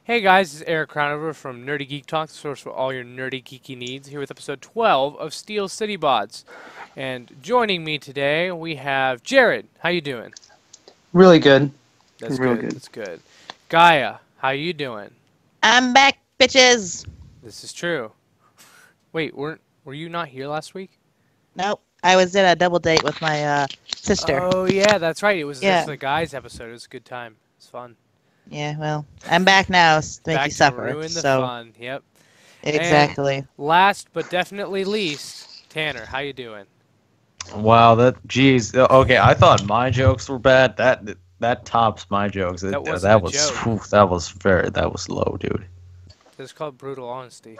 Hey guys, this is Eric Crownover from Nerdy Geek Talk, the source for all your nerdy geeky needs, here with episode 12 of Steel City Bots. And joining me today, we have Jared. How you doing? Really good. That's Real good, good. that's good. Gaia, how you doing? I'm back, bitches. This is true. Wait, were you not here last week? Nope, I was at a double date with my sister. Oh yeah, that's right. It was Yeah. just the guys episode. It was a good time. It was fun. Yeah, well, I'm back now to make Back you to suffer. ruin the So fun. Yep. exactly. Last but definitely least, Tanner, how you doing? Wow, geez. Okay, I thought my jokes were bad. That tops my jokes. That wasn't that a was joke. whew, that was low, dude. It's called brutal honesty.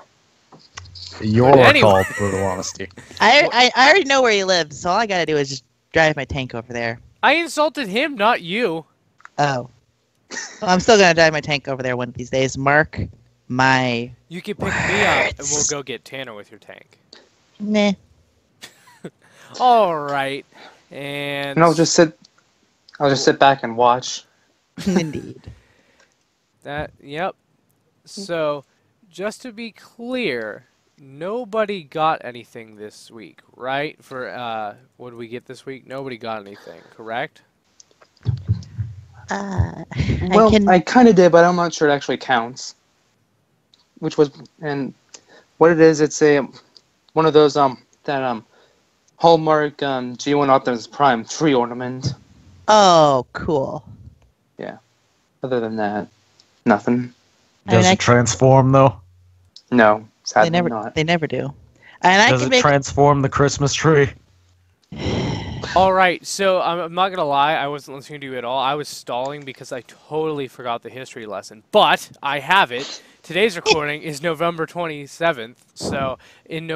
You're anyway. called brutal honesty. I already know where you live, so all I gotta do is just drive my tank over there. I insulted him, not you. Oh. Well, I'm still gonna drive my tank over there one of these days. Mark my You can pick me up and we'll words. go get Tanner with your tank. meh. All right. And And I'll just sit back and watch. Indeed. yep. So, just to be clear, nobody got anything this week, right? For what did we get this week? Nobody got anything, correct? Well, can I kind of did, but I'm not sure it actually counts. And what it is, it's one of those that Hallmark G1 Optimus Prime tree ornament. Oh, cool. Yeah. Other than that, nothing. Does I- it transform though? No, They sadly never not. they never do. And I Does can it make transform the Christmas tree? All right. So, I'm not going to lie. I wasn't listening to you at all. I was stalling because I totally forgot the history lesson. But I have it. Today's recording is November 27th. So, on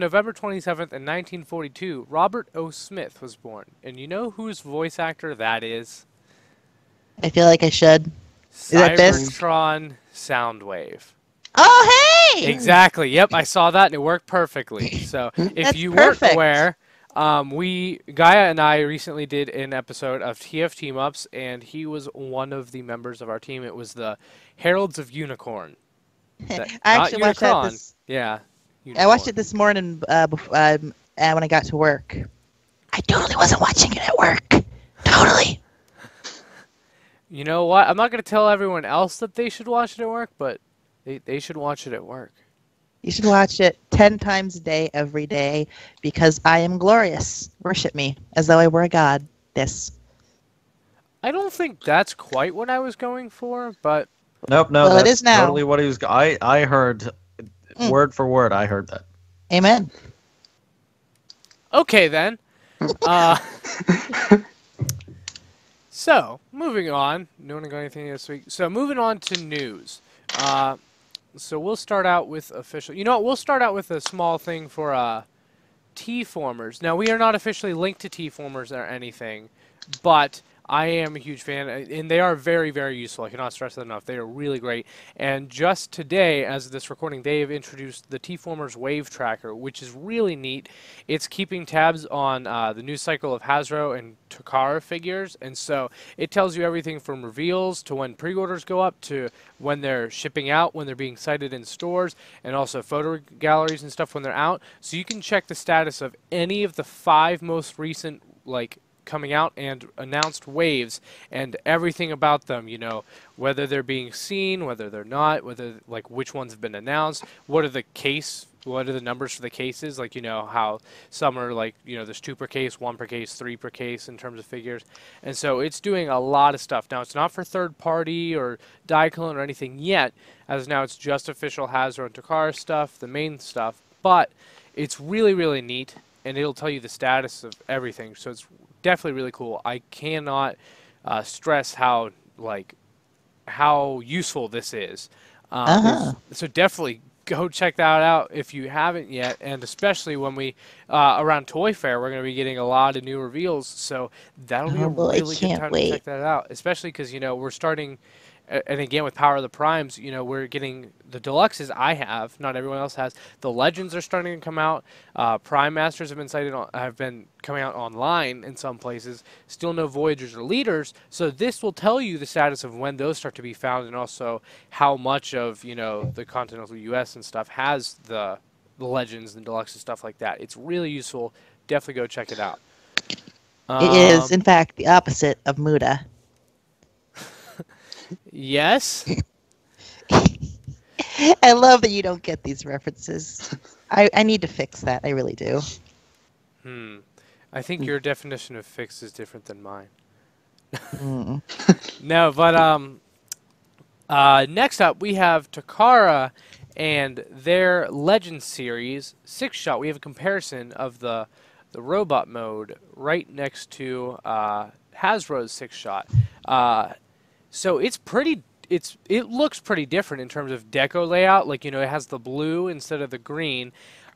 November 27th in 1942, Robert O. Smith was born. And you know whose voice actor that is? I feel like I should. that this? Cybertron Soundwave. Oh hey! Exactly. Yep, I saw that and it worked perfectly. So if That's you weren't perfect. aware, Gaia and I recently did an episode of TF Team Ups, and he was one of the members of our team. It was the Heralds of Unicorn. I Not actually watched that. Unicron. Yeah. I watched Unicorn. it this morning when I got to work. I totally wasn't watching it at work. Totally. You know what? I'm not going to tell everyone else that they should watch it at work, but they should watch it at work. You should watch it 10 times a day, every day, because I am glorious. Worship me as though I were a god. This. I don't think that's quite what I was going for, but Nope, no. Well, it that's is now. totally what he was. I heard word for word. I heard that. Amen. okay then. So, moving on. No one got anything this week. So, moving on to news. So, we'll start out with official. You know what? We'll start out with a small thing for T-formers. Now, we are not officially linked to T-formers or anything, but I am a huge fan, and they are very, very useful. I cannot stress that enough. They are really great. And just today, as of this recording, they have introduced the T-formers Wave Tracker, which is really neat. It's keeping tabs on the news cycle of Hasbro and Takara figures, and so it tells you everything from reveals to when pre-orders go up to when they're shipping out, when they're being cited in stores, and also photo galleries and stuff when they're out. So you can check the status of any of the 5 most recent, coming out and announced waves and everything about them, whether they're being seen, whether they're not, which ones have been announced, what are the numbers for the cases, how some are there's 2 per case, 1 per case, 3 per case in terms of figures. And so it's doing a lot of stuff. Now it's not for third party or Diaclone or anything yet, as now it's just official Hasbro and Takara stuff, the main stuff, but it's really, really neat, and it'll tell you the status of everything. So it's definitely really cool. I cannot stress how useful this is. So definitely go check that out if you haven't yet, and especially when we around Toy Fair, we're going to be getting a lot of new reveals. So that'll be a Oh boy, really good can't time wait. to check that out, especially because we're starting and again with Power of the Primes, you know, we're getting the deluxes. I have, not everyone else has. The legends are starting to come out. Prime Masters have been coming out online in some places. Still no Voyagers or Leaders. So this will tell you the status of when those start to be found, and also how much of, you know, the continental U.S. and stuff has the legends and deluxe and stuff like that. It's really useful. Definitely go check it out. It is, in fact, the opposite of Muda. Yes. I love that you don't get these references. I need to fix that. I really do. I think your definition of fix is different than mine. Mm. No, but next up we have Takara and their Legend series 6-shot. We have a comparison of the robot mode right next to Hasbro's 6-shot. So it looks pretty different in terms of deco layout. Like, you know, it has the blue instead of the green.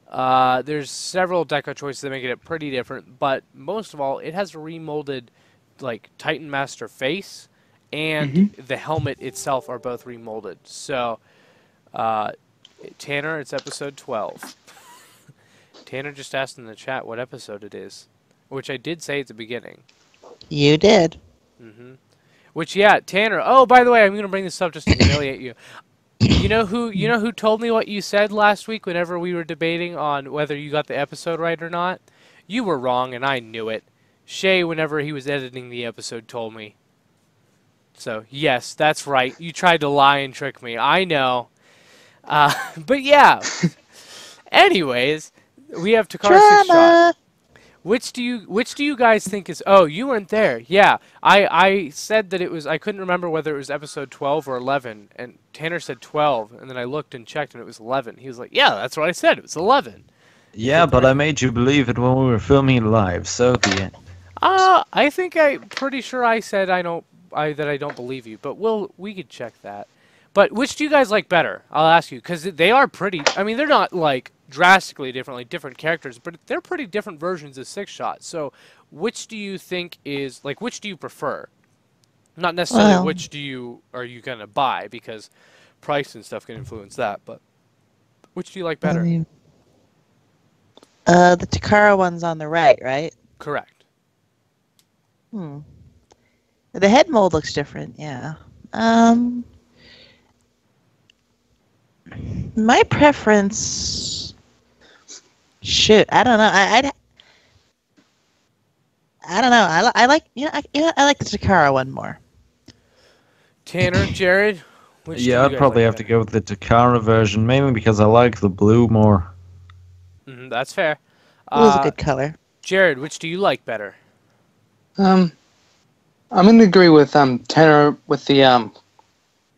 There's several deco choices that make it pretty different, but most of all, it has a remolded, like, Titan Master face, and the helmet itself are both remolded. So, Tanner, it's episode 12. Tanner just asked in the chat what episode it is, which I did say at the beginning. You did. Which, yeah, Tanner. Oh, by the way, I'm gonna bring this up just to humiliate you. You know who told me what you said last week whenever we were debating on whether you got the episode right or not? You were wrong, and I knew it. Shay, whenever he was editing the episode, told me. So, yes, that's right. You tried to lie and trick me. I know. But yeah. Anyways, we have Takara 6-shot. Which do you guys think is? Oh, you weren't there. Yeah, I said that it was. I couldn't remember whether it was episode 12 or 11, and Tanner said 12, and then I looked and checked, and it was 11. He was like, "Yeah, that's what I said. It was 11." Yeah, but I made you believe it when we were filming it live. So the I think I'm pretty sure I said that I don't believe you, but we could check that. But which do you guys like better? I'll ask you, because they are pretty. I mean, they're not like drastically different characters, but they're pretty different versions of 6-shot. So, which do you think is like? Which do you prefer? Not necessarily which are you gonna buy, because price and stuff can influence that. But which do you like better? The Takara one's on the right, right? Correct. The head mold looks different. Yeah. My preference. Shoot, I don't know. I don't know. I like I like the Takara one more. Tanner, Jared. Yeah, I'd probably have to go with the Takara version, mainly because I like the blue more. That's fair. Blue's a good color. Jared, which do you like better? I'm gonna agree with Tanner with the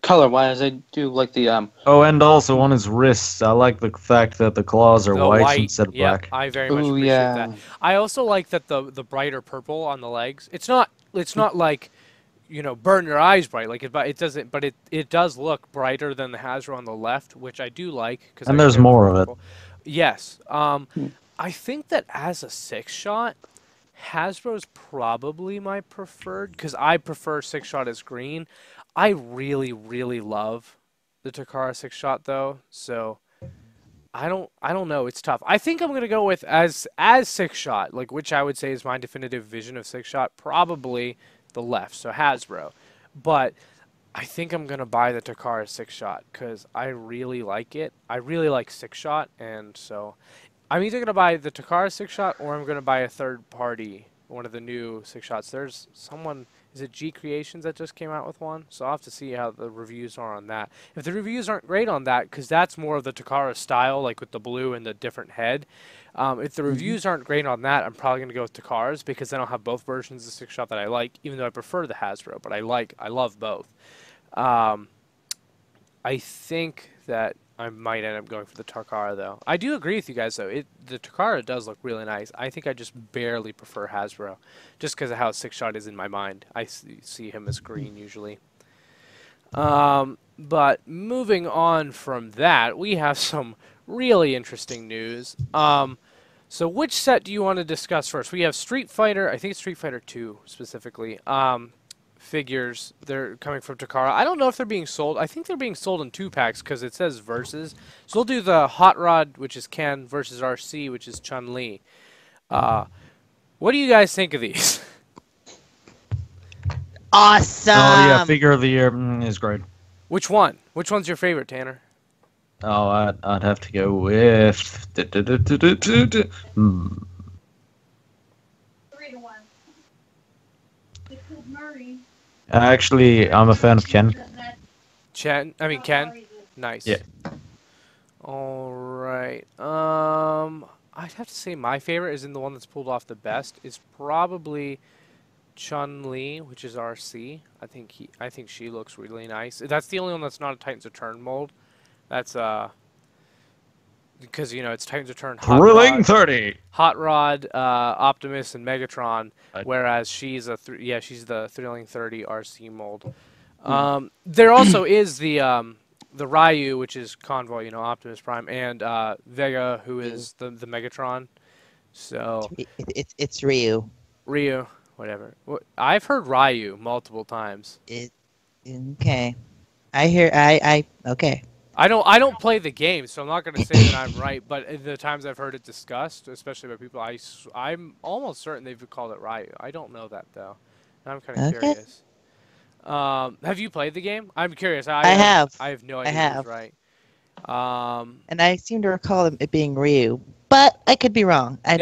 color wise. I do like the Oh, and also on his wrists, I like the fact that the claws are white instead of black. I very much appreciate that. I also like that the brighter purple on the legs. It's not like, you know, burn your eyes bright. Like it doesn't, but it does look brighter than the Hasbro on the left, which I do like. And there's more of it. Yes. I think that as a 6-shot, Hasbro's probably my preferred, because I prefer 6-shot as green. I really, really love the Takara 6-shot though, so I don't know. It's tough. I think I'm gonna go with as 6-shot, like, which I would say is my definitive vision of 6-shot, probably the left, so Hasbro. But I think I'm gonna buy the Takara 6-shot because I really like it. I really like 6-shot, and so I'm either gonna buy the Takara 6-shot or I'm gonna buy a third party, one of the new 6-shots. There's someone. Is it G Creations that just came out with one? So I'll have to see how the reviews are on that. If the reviews aren't great on that, because that's more of the Takara style, like with the blue and the different head. If the reviews aren't great on that, I'm probably going to go with Takara's, because then I'll have both versions of 6-shot that I like, even though I prefer the Hasbro, but I love both. I think that I might end up going for the Takara, though. I do agree with you guys, though. The Takara does look really nice. I think I just barely prefer Hasbro, just because of how 6-shot is in my mind. I see him as green, usually. But moving on from that, we have some really interesting news. So which set do you want to discuss first? We have Street Fighter, I think it's Street Fighter 2, specifically. figures. They're coming from Takara. I don't know if they're being sold. I think they're being sold in 2-packs because it says versus. So we'll do the Hot Rod, which is Ken, versus RC, which is Chun-Li. What do you guys think of these? Awesome. Oh yeah, figure of the year is great. Which one? Which one's your favorite, Tanner? Oh, I'd have to go with. 3-1. They killed Murray. Actually, I'm a fan of Ken. Ken? Nice. Yeah. All right. I'd have to say my favorite isn't the one that's pulled off the best. It's probably Chun-Li, which is RC. I think she looks really nice. That's the only one that's not a Titans Return mold. That's because it's Titans Return. Thrilling 30. Hot Rod, Optimus, and Megatron, whereas she's she's the Thrilling 30 RC mold. There also is the Ryu, which is Convoy, Optimus Prime, and Vega, who is the Megatron. So It's Ryu. Ryu, whatever. I've heard Ryu multiple times. Okay. Okay. I don't play the game, so I'm not going to say that I'm right. But in the times I've heard it discussed, especially by people, I'm almost certain they've called it Ryu. I don't know that though. I'm kind of curious. Have you played the game? I'm curious. I have. I have no idea who's right. And I seem to recall it being Ryu, but I could be wrong. I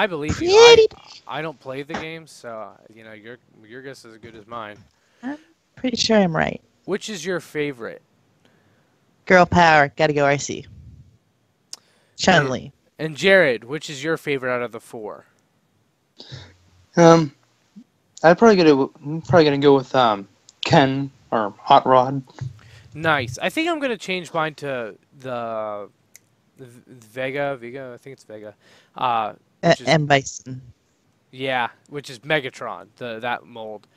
believe you. I don't play the game, so your guess is as good as mine. I'm pretty sure I'm right. Which is your favorite? Girl power, gotta go RC. Chun-Li. And Jared, which is your favorite out of the 4? I'm probably gonna go with Ken or Hot Rod. Nice. I think I'm gonna change mine to the Vega. I think it's Vega. And Bison. Yeah, which is Megatron. That mold.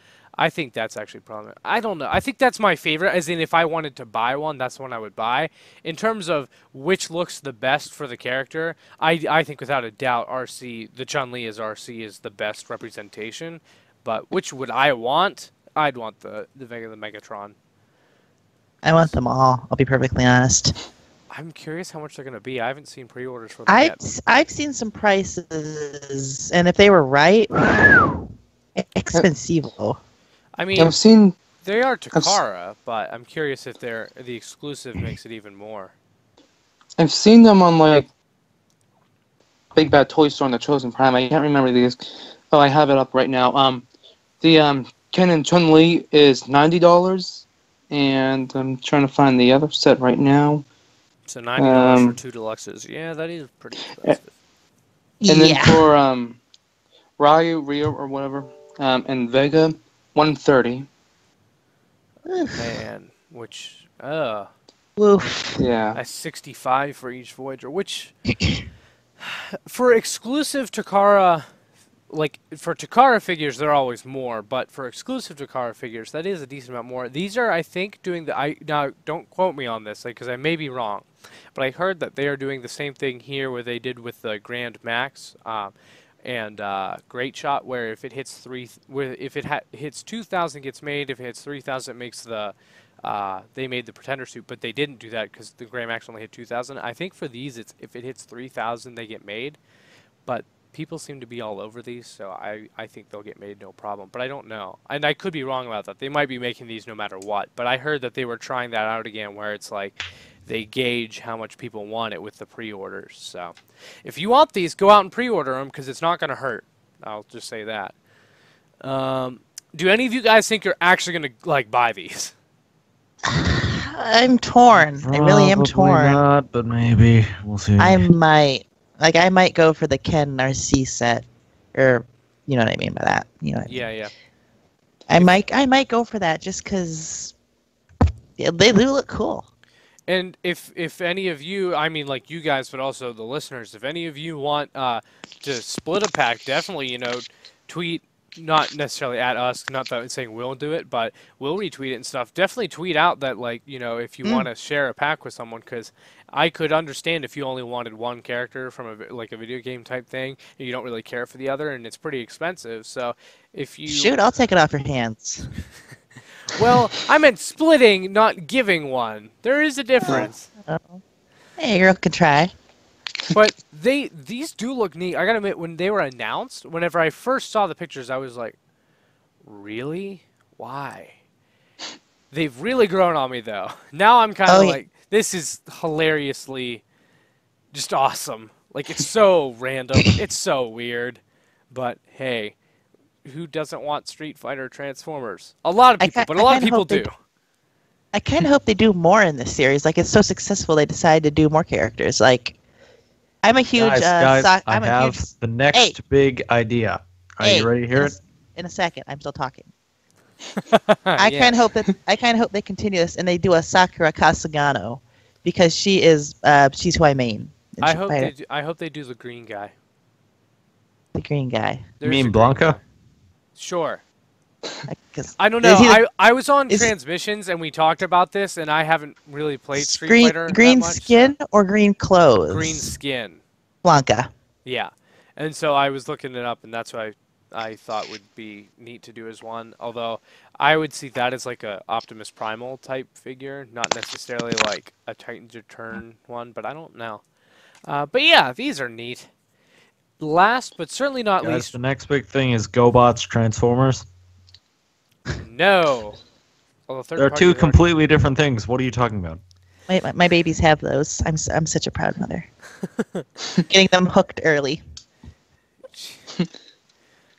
I think that's actually probably. I don't know. I think that's my favorite. As in, if I wanted to buy one, that's the one I would buy. In terms of which looks the best for the character, I think without a doubt, the Chun-Li as RC is the best representation. But which would I want? I'd want the Vega, the Megatron. I want them all. I'll be perfectly honest. I'm curious how much they're gonna be. I haven't seen pre-orders for them yet. I've seen some prices, and if they were right, expensivo. I mean, they are Takara, but I'm curious if the exclusive makes it even more. I've seen them on like Big Bad Toy Store on the Chosen Prime. I can't remember these. Oh, I have it up right now. The Ken and Chun-Li is $90, and I'm trying to find the other set right now. So $90 for 2 deluxes. Yeah, that is pretty expensive. And then for Ryu or whatever, and Vega, $130. Man, which Woof. Yeah. that's $65 for each Voyager. Which for exclusive Takara, like for Takara figures, they're always more. But for exclusive Takara figures, that is a decent amount more. These are, I think, doing now. Don't quote me on this, because I may be wrong, but I heard that they are doing the same thing here where they did with the Grand Max. And Great Shot, where if it hits hits 2,000 gets made. If it hits 3,000, it makes they made the Pretender suit, but they didn't do that because the Grand Max only hit 2,000. I think for these, if it hits 3,000, they get made. But people seem to be all over these, so I think they'll get made no problem. But I don't know, and I could be wrong about that. They might be making these no matter what. But I heard that they were trying that out again, where it's like they gauge how much people want it with the pre-orders. So if you want these, go out and pre-order them because it's not going to hurt. I'll just say that. Do any of you guys think you're actually going to buy these? I'm torn. I really am torn. Not, but maybe we'll see. I might go for the Ken RC set, or you know what I mean by that. You know what I mean? Yeah. I might go for that just because they do look cool. And if any of you, I mean, like you guys, but also the listeners, if any of you want to split a pack, definitely, tweet not necessarily at us, not that I'm saying we'll do it, but we'll retweet it and stuff. Definitely tweet out that, like, you know, if you want to share a pack with someone, because I could understand if you only wanted one character from like a video game type thing, and you don't really care for the other, and it's pretty expensive. So if you Shoot, I'll take it off your hands. well, I meant splitting, not giving one. There is a difference. Oh. Hey, a girl can try. But these do look neat. I gotta admit, when they were announced, whenever I first saw the pictures, I was like, really? Why? They've really grown on me, though. Now I'm kind of like, this is hilariously just awesome. Like, it's so random. It's so weird. But, hey, who doesn't want Street Fighter Transformers? A lot of people, but a lot of people do. I kind of hope they do more in this series. Like, it's so successful, they decided to do more characters. Like, I'm a huge guys, I'm I a have huge... the next big idea. Are you ready to hear it? In a second, I'm still talking. I kind of hope they continue this and they do a Sakura Kasagano, because she's who I main. I hope they do the green guy. The green guy. You mean Blanca? Sure. I don't know. I was on transmissions and we talked about this, and I haven't really played Street Fighter. Green that much, skin or green clothes? Green skin. Blanca. Yeah, and so I was looking it up, and that's what I thought would be neat to do as one. Although I would see that as like a Optimus Primal type figure, not necessarily like a Titan's Return one. But I don't know. But yeah, these are neat. Last but certainly not least, the next big thing is GoBots Transformers. No. Well, they're two completely different things. What are you talking about? My babies have those. I'm such a proud mother. Getting them hooked early.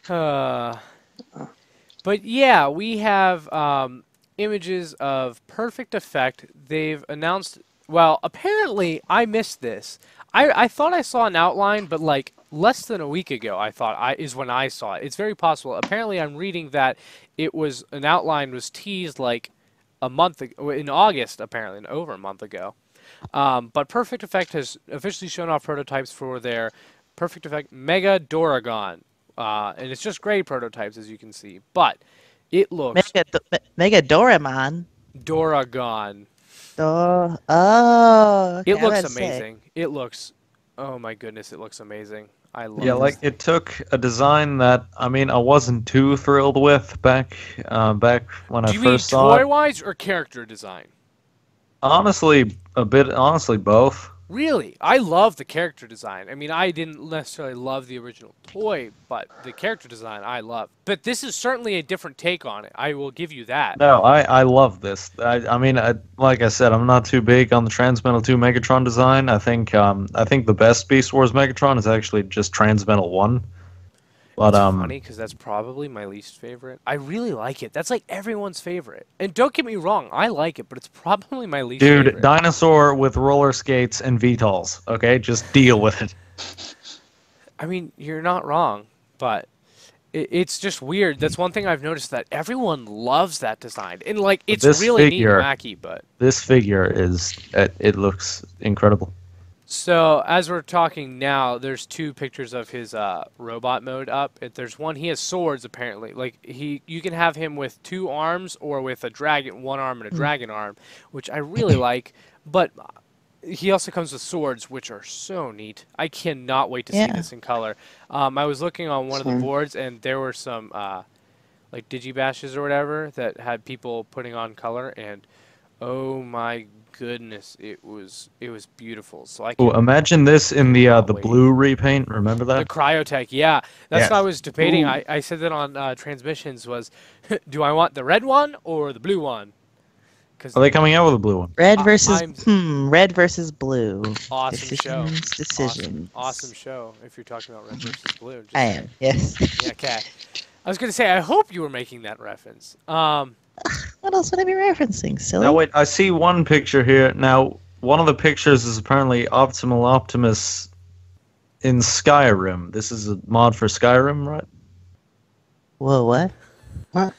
But yeah, we have images of Perfect Effect. They've announced. Well, apparently I missed this. I thought I saw an outline, but like less than a week ago, I thought is when I saw it. It's very possible. Apparently, I'm reading that an outline was teased like a month ago, in August, apparently, over a month ago. But Perfect Effect has officially shown off prototypes for their Perfect Effect Mega Doragon. And it's just gray prototypes, as you can see. But it looks... Mega Doraemon? Doragon. Oh, okay, it looks amazing. It looks... Oh my goodness, it looks amazing. I love it. Yeah, like it took a design that I wasn't too thrilled with back when I first saw it. Do you mean toy-wise or character design? Honestly, both. Really? I love the character design. I mean, I didn't necessarily love the original toy, but the character design I love. But this is certainly a different take on it. I will give you that. No, I love this. Like I said, I'm not too big on the Transmetal 2 Megatron design. I think the best Beast Wars Megatron is actually just Transmetal 1. But, it's funny because that's probably my least favorite. I really like it. That's like everyone's favorite. And don't get me wrong, I like it, but it's probably my least favorite. Dude, dinosaur with roller skates and VTOLs. Okay, just deal with it. I mean, you're not wrong, but it's just weird. That's one thing I've noticed, that everyone loves that design, and like it's really neat and wacky. But this figure it looks incredible. So, as we're talking now, there's two pictures of his robot mode up. There's one, he has swords, apparently. Like, you can have him with 2 arms or with a dragon, 1 arm and a dragon arm, which I really like. But he also comes with swords, which are so neat. I cannot wait to see this in color. I was looking on one of the boards, and there were some, like, digibashes or whatever that had people putting on color, and oh my goodness, it was beautiful. So I can imagine this in the blue repaint. Remember that? The Cryotech, yeah. That's what I was debating. I said that on transmissions was, do I want the red one or the blue one? Are they coming out with a blue one? Red versus blue. Awesome show. Decisions. Awesome show. If you're talking about red versus blue. I am. Yes. Yeah. Okay. I was gonna say, I hope you were making that reference. What else would I be referencing, silly? Now wait, I see one picture here. Now, one of the pictures is apparently Optimal Optimus in Skyrim. This is a mod for Skyrim, right? Whoa, what? What?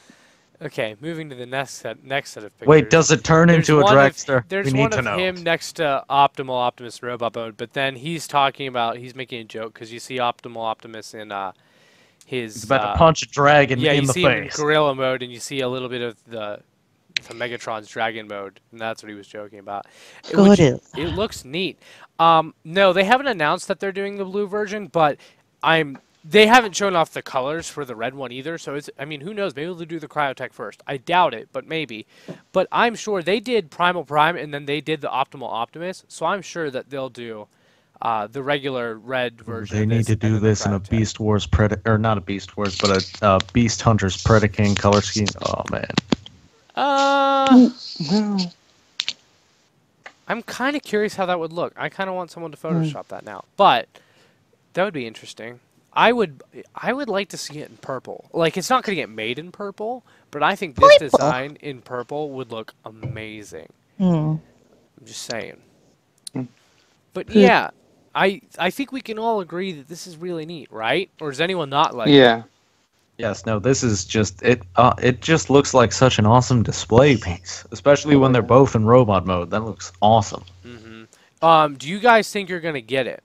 Okay, moving to the next set of pictures. Wait, does it turn into a dragster? There's one of him next to Optimal Optimus Robot Mode, but then he's making a joke because you see Optimal Optimus in his. He's about to punch a dragon yeah, in you the see him in face. gorilla mode, and you see a little bit of the Megatron's dragon mode, and that's what he was joking about. Good. It looks neat. No, they haven't announced that they're doing the blue version, but they haven't shown off the colors for the red one either. So I mean, who knows? Maybe they'll do the Cryotech first. I doubt it, but maybe. But I'm sure they did Primal Prime, and then they did the Optimal Optimus. So I'm sure that they'll do the regular red version. They need to do this in a Beast Wars or not a Beast Wars, but a Beast Hunters Predaking color scheme. Oh man. I'm kind of curious how that would look. I kind of want someone to Photoshop that now, but that would be interesting. I would like to see it in purple. Like, it's not going to get made in purple, but I think this design in purple would look amazing. I'm just saying. But yeah, I think we can all agree that this is really neat, right? Or does anyone not like it? Yeah. Yes, no, this is just it. It just looks like such an awesome display piece, especially when they're both in robot mode. That looks awesome. Do you guys think you're gonna get it?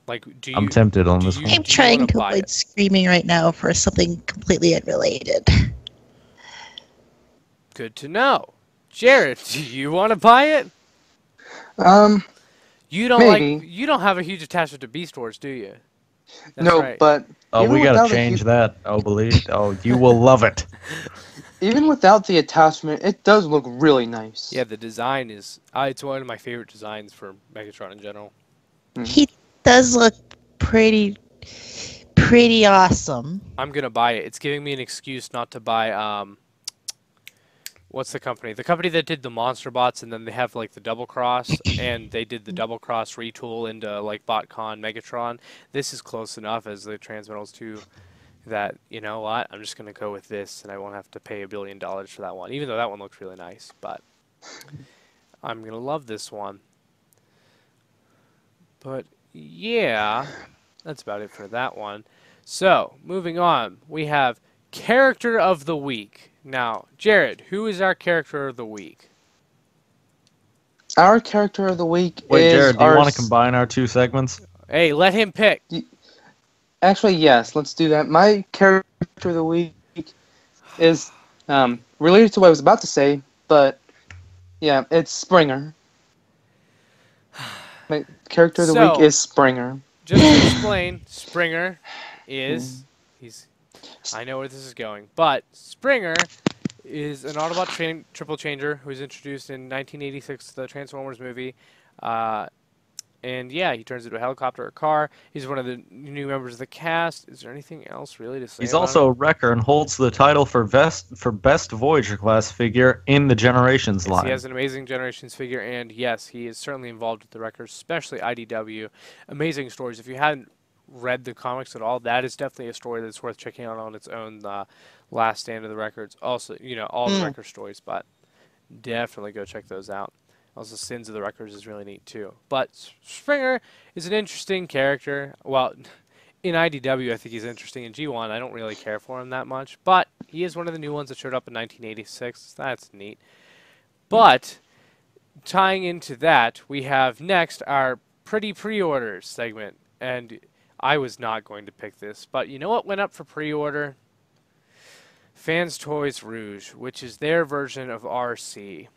Like, do you? I'm tempted on this one. I'm trying to avoid screaming right now for something completely unrelated. Good to know. Jared, do you want to buy it? You don't maybe. you don't have a huge attachment to Beast Wars, do you? That's No, right. but Oh, even we gotta without a change hu- that. Oh, believe. Oh, you will love it. Even without the attachment, it does look really nice. Yeah, the design is. It's one of my favorite designs for Megatron in general. He does look pretty awesome. I'm gonna buy it. It's giving me an excuse not to buy. What's the company? The company that did the Monster Bots, and then they have like the Double Cross, and they did the Double Cross retool into like BotCon Megatron. This is close enough as the Transmetals 2 that, you know what? I'm just gonna go with this, and I won't have to pay $1 billion for that one, even though that one looks really nice. But I'm gonna love this one. But yeah, that's about it for that one. So moving on, we have Character of the Week. Now, Jared, who is our Character of the Week? Our Character of the Week Wait, is Jared, do you want to combine our two segments? Hey, let him pick. Actually, yes, let's do that. My Character of the Week is related to what I was about to say, but yeah, it's Springer. My Character of the Week is Springer. Just to explain, Springer is I know where this is going, but Springer is an Autobot triple changer who was introduced in 1986, the Transformers movie. And yeah, he turns into a helicopter or a car. He's one of the new members of the cast. Is there anything else really to say? He's also a wrecker and holds the title for best Voyager class figure in the Generations line. He has an amazing Generations figure, and yes, he is certainly involved with the Wreckers, especially IDW. Amazing stories. If you hadn't read the comics at all, that is definitely a story that's worth checking out on its own. Last Stand of the Records. Also, you know, all the Wrecker stories, but definitely go check those out. Also, Sins of the Wreckers is really neat too. But Springer is an interesting character. Well, in IDW, I think he's interesting. In G1, I don't really care for him that much. But he is one of the new ones that showed up in 1986. That's neat. But tying into that, we have next our Pretty Pre-Orders segment. And I was not going to pick this. But you know what went up for pre-order? Fans Toys Rouge, which is their version of RC.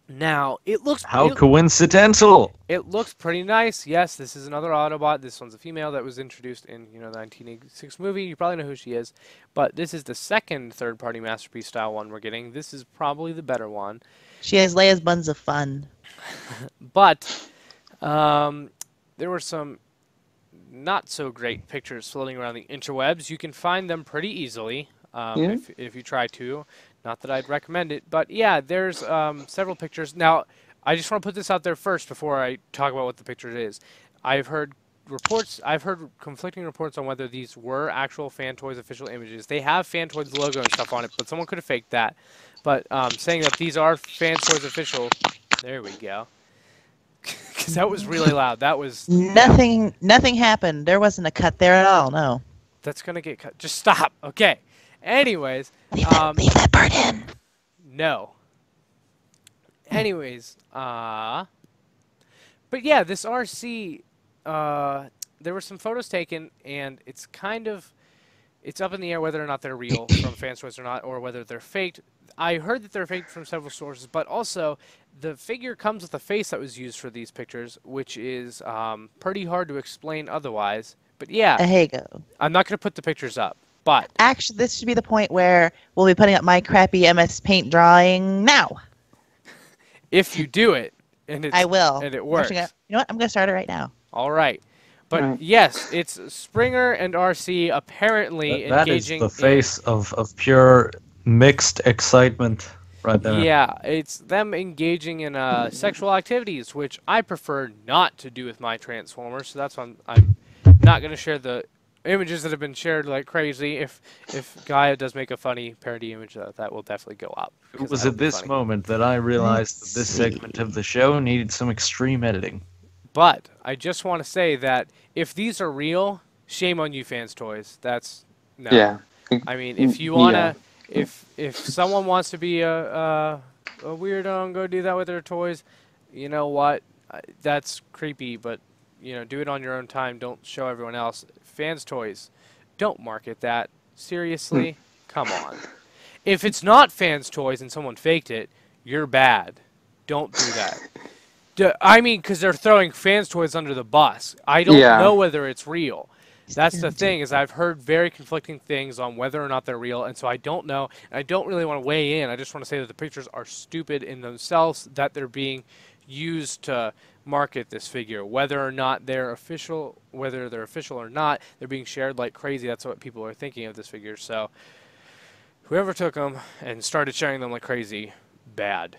Now, it looks... How coincidental! It looks pretty nice. Yes, this is another Autobot. This one's a female that was introduced in, you know, the 1986 movie. You probably know who she is. But this is the second third-party Masterpiece style one we're getting. This is probably the better one. She has Leia's buns of fun. But there were some not so great pictures floating around the interwebs. You can find them pretty easily if you try to. Not that I'd recommend it, but yeah, there's several pictures. Now, I just want to put this out there first before I talk about what the picture is. I've heard conflicting reports on whether these were actual Fan Toys official images. They have Fan Toys logo and stuff on it, but someone could have faked that. But saying that these are Fan Toys official, there we go. Because that was really loud. That was nothing happened. There wasn't a cut there at all. No. That's gonna get cut. Just stop. Okay. Anyways, Leave that part in. No. Anyways, but yeah, this RC, there were some photos taken, and it's up in the air whether or not they're real from Fans Toys or not, or whether they're faked. I heard that they're faked from several sources, but also the figure comes with a face that was used for these pictures, which is pretty hard to explain otherwise. But yeah, Here you go. I'm not going to put the pictures up, but Actually, this should be the point where we'll be putting up my crappy MS Paint drawing now. if you do it, and I will. and it I'm works. actually you know what? I'm going to start it right now. All right. But Right. yes, it's Springer and RC apparently That is engaging the face of pure mixed excitement right there. Yeah, it's them engaging in sexual activities, which I prefer not to do with my Transformers. So that's why I'm not going to share the images that have been shared like crazy. If Gaia does make a funny parody image, that will definitely go up. It because was that'll at be this funny. moment that I realized that this segment of the show needed some extreme editing. But I just want to say that if these are real, shame on you, Fans Toys. That's no. Yeah. I mean, if you wanna, if someone wants to be a weirdo and go do that with their toys, you know what? That's creepy. But do it on your own time. Don't show everyone else. Fans Toys, don't market that. Seriously, come on. If it's not Fans Toys and someone faked it, you're bad. Don't do that. I mean, because they're throwing Fans Toys under the bus. I don't know whether it's real. That's the thing, is I've heard very conflicting things on whether or not they're real, and so I don't know, and I don't really want to weigh in. I just want to say that the pictures are stupid in themselves, that they're being used to market this figure. Whether or not they're official, or not, they're being shared like crazy. That's what people are thinking of this figure. So whoever took them and started sharing them like crazy, bad.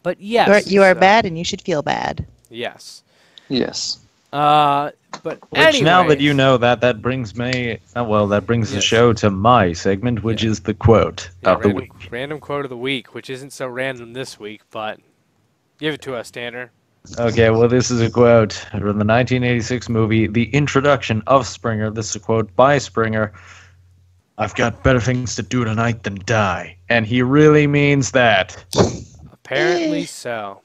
But yes, You are bad, and you should feel bad. Yes. Yes. But Which now that anyways, you know that brings me, that brings the Yes. show to my segment, which is the quote of the week. Random quote of the week, which isn't so random this week, but give it to us, Tanner. Okay, well, this is a quote from the 1986 movie, The Introduction of Springer. This is a quote by Springer. "I've got better things to do tonight than die." And he really means that. Apparently so.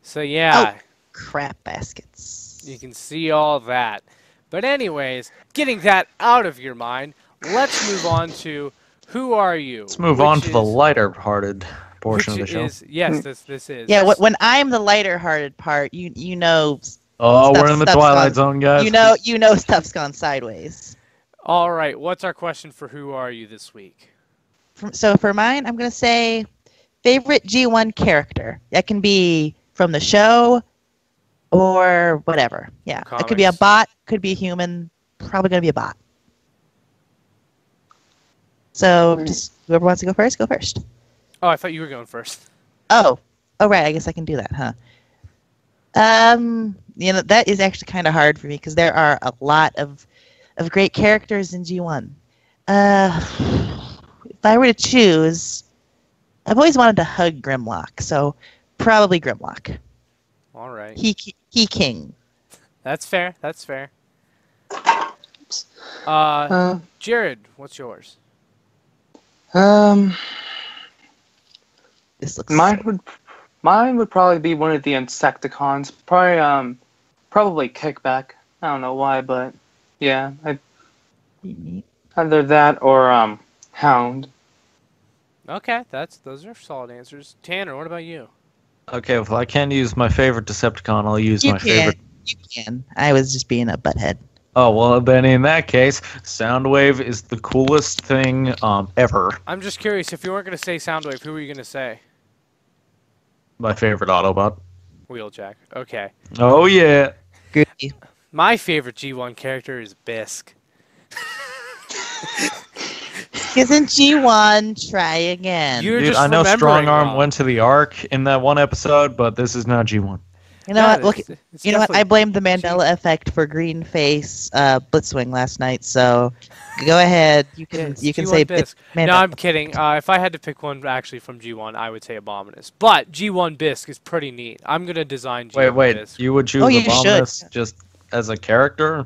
So yeah, Crap baskets. you can see all that. But anyways, getting that out of your mind, let's move on to Who Are You? Let's move on to the lighter-hearted portion of the show. Yes, this is. Yeah, when I'm the lighter-hearted part, you know. Oh, we're stuff- in the stuff's Twilight gone- Zone, guys. You know stuff's gone sideways. All right, what's our question for Who Are You this week? So for mine, I'm gonna say favorite G1 character. That can be from the show or whatever. Yeah, it could be a Comics. bot, could be a human. Probably gonna be a bot. So just whoever wants to go first, go first. Oh, I thought you were going first. Oh right. I guess I can do that, huh? That is actually kind of hard for me because there are a lot of great characters in G1. If I were to choose, I've always wanted to hug Grimlock, so probably Grimlock. All right. He king. That's fair. That's fair. Jared, what's yours? This looks Mine would probably be one of the Insecticons. Probably Kickback. I don't know why, but yeah, either that or Hound. Okay, those are solid answers. Tanner, what about you? Okay, if I can use my favorite Decepticon, I'll use my favorite. You can. I was just being a butthead. Oh, well, then in that case, Soundwave is the coolest thing ever. I'm just curious, if you weren't going to say Soundwave, who were you going to say? My favorite Autobot. Wheeljack. Okay. Oh, yeah. Good. My favorite G1 character is Bisk. Isn't G1? Try again. You're Dude, just I know remembering Strong Arm wrong. went to the Ark in that one episode, but this is not G1. You know Yeah, what? Look, it's you know what? I definitely blamed the Mandela effect for Green Face Blitzwing last night. So go ahead. You can It's you can G1 say Bisk. it's Mandela. No, I'm kidding. If I had to pick one actually from G1, I would say Abominus. But G1 Bisk is pretty neat. I'm going to design G1 Wait, Bisk. you would choose Oh, you should. Abominus just as a character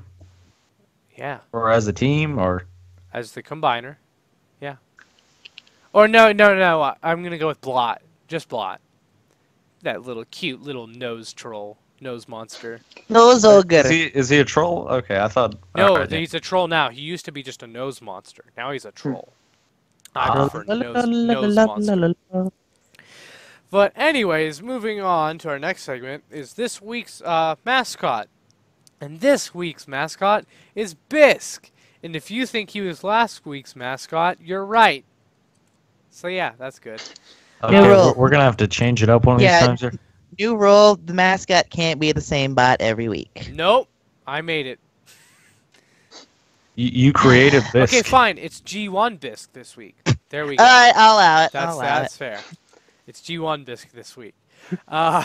Yeah, or as a team or? as the combiner. Yeah. Or no. I'm going to go with Blot. Just Blot. That little cute little nose troll. Nose monster. Nose ogre. Is he a troll? Okay, I thought. No, alright. he's a troll now. He used to be just a nose monster. Now he's a troll. I Ah. prefer nose monster. But anyways, moving on to our next segment is this week's mascot. And this week's mascot is Bisque. And if you think he was last week's mascot, you're right. So yeah, that's good. Okay, rule. we're gonna have to change it up one of these Yeah. times here. New rule: the mascot can't be the same bot every week. Nope, I made it. You created this. Okay, fine. It's G1 Bisque this week. There we go. All right, I'll allow it. I'll allow That's it. fair. It's G1 Bisque this week. Uh,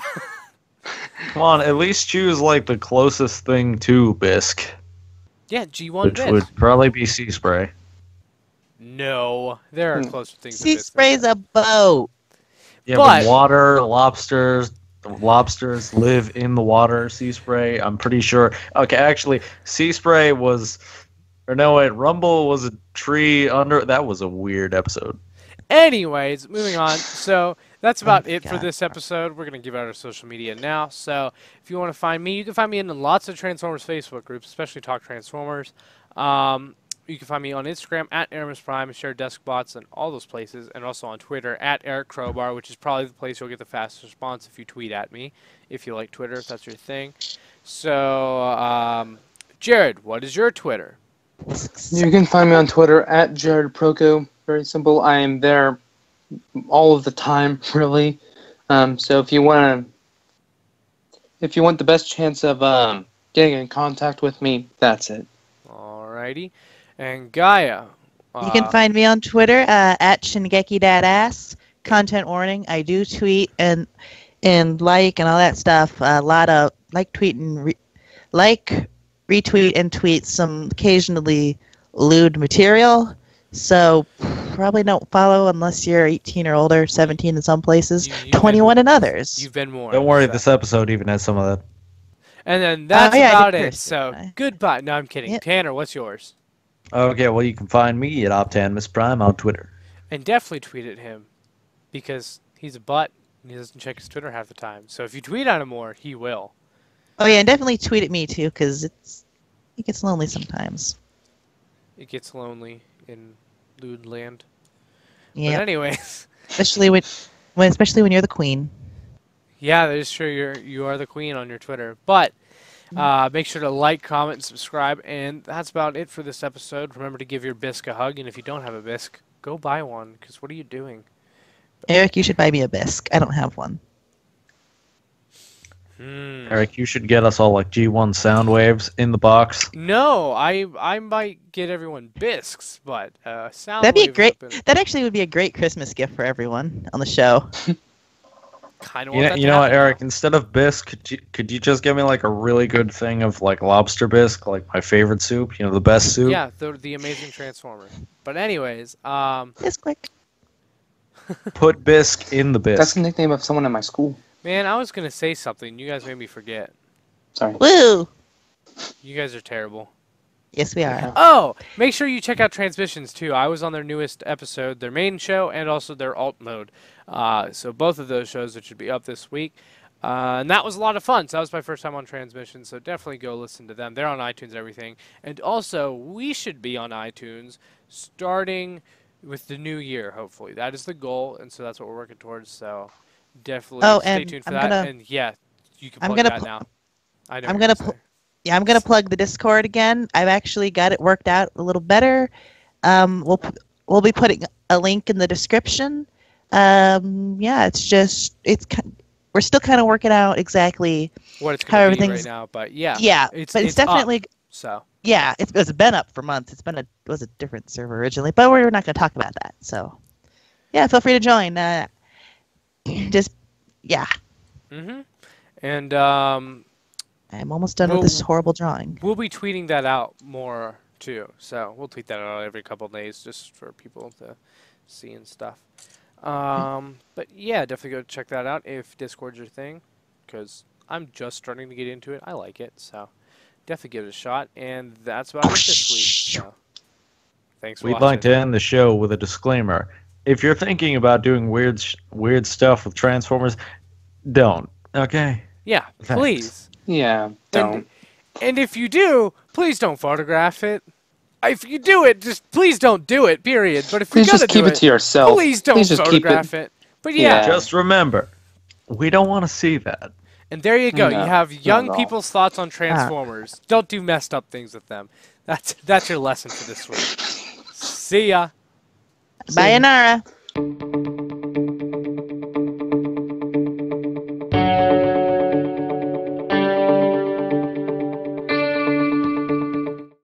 Come on, at least choose like the closest thing to Bisque, yeah, G1 which Bisque. would probably be Sea Spray. No, there are closer things. to Sea Bisque than spray's a boat. Yeah, But- but water, lobsters. The lobsters live in the water. Sea Spray, I'm pretty sure. Okay, actually, Sea Spray was, or no, wait, Rumble was a tree under. That was a weird episode. Anyways, moving on. So that's about it for God. this episode. We're going to give out our social media now. So if you want to find me, you can find me in lots of Transformers Facebook groups, especially Talk Transformers. You can find me on Instagram at Aramis Prime, share Deskbots, and all those places, and also on Twitter at Eric Crowbar, which is probably the place you'll get the fastest response if you tweet at me, if you like Twitter, if that's your thing. So, Jared, what is your Twitter? You can find me on Twitter at Jared Proco. Very simple. I am there all of the time, really. So if you want the best chance of getting in contact with me, that's it. Alrighty. And Gaia. You can find me on Twitter at Shingeki.ass. Content warning: I do tweet and like and all that stuff. A lot of retweet and tweet some occasionally lewd material. So probably don't follow unless you're 18 or older, 17 in some places, You've 21 in others. You've been warned. Don't worry, so. this episode even has some of that. And then that's yeah, I about did it. curse, So didn't I? goodbye. No, I'm kidding. Yep. Tanner, what's yours? Okay, well, you can find me at Optimus Prime on Twitter. And definitely tweet at him because he's a butt and he doesn't check his Twitter half the time. So if you tweet at him more, he will. Oh yeah, and definitely tweet at me too, because it gets lonely sometimes. It gets lonely in lewd land. Yeah, But anyways, especially when you're the queen. yeah, that is true. You are the queen on your Twitter. But make sure to like, comment, and subscribe. And that's about it for this episode. Remember to give your Bisque a hug. And if you don't have a Bisque, go buy one. Because what are you doing? Eric, you should buy me a bisque. I don't have one. Eric, you should get us all like G1 sound waves in the box. No, I might get everyone bisques, but sound That'd be wave great. weapon, That actually would be a great Christmas gift for everyone on the show. kind of You know what, Eric? Instead of bisque, could you just give me like a really good thing of like lobster bisque, like my favorite soup? You know, the best soup. Yeah, the Amazing Transformer. But anyways, Just quick. Put bisque in the bisque. That's the nickname of someone at my school. man, I was gonna say something. You guys made me forget. Sorry. Woo! You guys are terrible. Yes, we are. Oh, make sure you check out Transmissions too. I was on their newest episode, their main show, and also their alt mode. So both of those shows that should be up this week. And that was a lot of fun. So that was my first time on Transmission. So definitely go listen to them. They're on iTunes and everything. And also, we should be on iTunes starting with the new year, hopefully. That is the goal. And so that's what we're working towards. So definitely Oh, stay and tuned for I'm that. gonna- And yeah, you can I'm plug gonna that pl- now. I know I'm what you're gonna say. Yeah, I'm gonna plug the Discord again. I've actually got it worked out a little better. We'll be putting a link in the description. Yeah, we're still kind of working out exactly. What it's how going to be right everything's- now. But yeah. Yeah, but it's up, definitely so. yeah. It's been up for months. It was a different server originally, but we're not gonna talk about that. So yeah, feel free to join. Just yeah, Mm-hmm. And I'm almost done with this horrible drawing. we'll be tweeting that out more too. So we'll tweet that out every couple of days just for people to see and stuff. But yeah, definitely go check that out if Discord's your thing, because I'm just starting to get into it. I like it, so definitely give it a shot. And that's about it this week. So thanks for We'd watching. like to end the show with a disclaimer. If you're thinking about doing weird stuff with Transformers, don't. Okay? Yeah, Thanks. please. Yeah, don't. And if you do, please don't photograph it. If you do it, just please don't do it, period. But if Please you're going just to keep do it to yourself. please don't Please just keep photograph it. But yeah. Yeah. Just remember, we don't want to see that. And there you go. No, You have not young at all. people's thoughts on Transformers. Don't do messed up things with them. That's your lesson for this week. See ya. Sayonara.